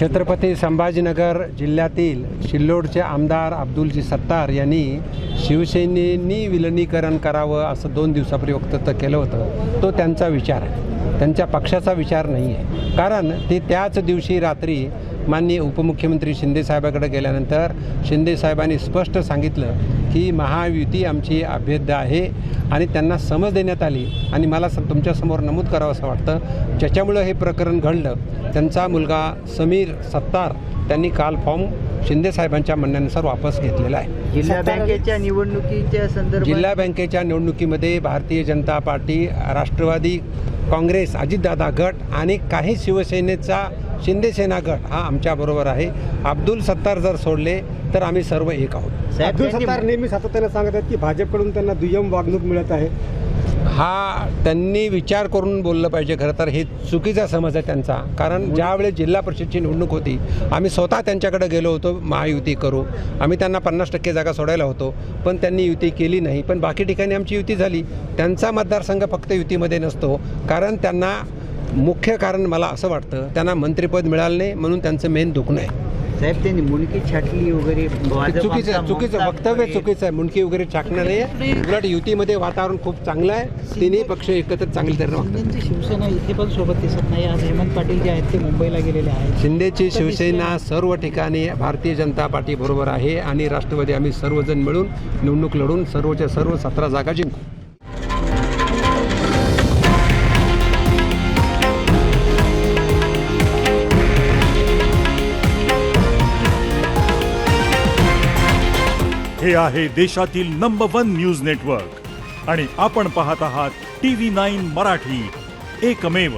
छत्रपती संभाजीनगर जिल्ह्यातील सिल्लोडचे आमदार अब्दुलजी सत्तार यांनी शिवसेनेनी विलिनीकरण करावं असं 2 दिवसापूर्वी वक्तव्य केलं होतं. तो त्यांचा विचार आहे, त्यांच्या पक्षाचा विचार नाही आहे. कारण ते त्याच दिवशी रात्री माननीय उपमुख्यमंत्री शिंदेसाहेबाकडे गेल्यानंतर शिंदेसाहेबांनी स्पष्ट सांगितलं की महायुती आमची अभेद्य आहे आणि त्यांना समज देण्यात आली. आणि मला तुमच्यासमोर नमूद करावं असं वाटतं, ज्याच्यामुळं हे प्रकरण घडलं त्यांचा मुलगा समीर सत्तार त्यांनी काल फॉर्म शिंदेसाहेबांच्या म्हणण्यानुसार वापस घेतलेला आहे. जिल्हा बँकेच्या निवडणुकीच्या संदर्भात जिल्हा बँकेच्या निवडणुकीमध्ये भारतीय जनता पार्टी, राष्ट्रवादी काँग्रेस, अजितदादा गट आणि काही शिवसेनेचा शिंदेसेना गट हा आमच्याबरोबर आहे. अब्दुल सत्तार जर सोडले तर आम्ही सर्व एक आहोत. अब्दुल सत्तार नेहमी सातत्याने सांगत आहेत की भाजपकडून त्यांना दुय्यम वागणूक मिळत आहे. हा त्यांनी विचार करून बोललं पाहिजे. खरं तर हे चुकीचा समज आहे त्यांचा. कारण ज्यावेळेस जिल्हा परिषदची निवडणूक होती आम्ही स्वतः त्यांच्याकडे गेलो होतो महायुती करू, आम्ही त्यांना 50% जागा सोडायला होतो, पण त्यांनी युती केली नाही. पण बाकी ठिकाणी आमची युती झाली. त्यांचा मतदारसंघ फक्त युतीमध्ये नसतो, कारण त्यांना मुख्य कारण मला असं वाटतं त्यांना मंत्रिपद मिळालं नाही म्हणून त्यांचं मेन दुखणं आहे. साहेब त्यांनी मुंडकी छाटली वगैरे चुकीचं वक्तव्य चुकीचं आहे. मुंडकी वगैरे छाटणं नाही. उलट युतीमध्ये वातावरण खूप चांगलं आहे. तिन्ही पक्ष एकत्र चांगली तऱ्हेने वागतात. शिवसेना इथे पण सोबत दिसत नाही. आज हेमंत पाटील जे आहेत ते मुंबईला गेलेले आहेत. शिंदेची शिवसेना सर्व ठिकाणी भारतीय जनता पार्टी बरोबर आहे आणि राष्ट्रवादी आम्ही सर्वजण मिळून निवडणूक लढून सर्वच्या सर्व 17 जागा जिंकू. हे आहे देशातील नंबर 1 न्यूज नेटवर्क आणि आपण पाहत आहात TV9 मराठी, एकमेव.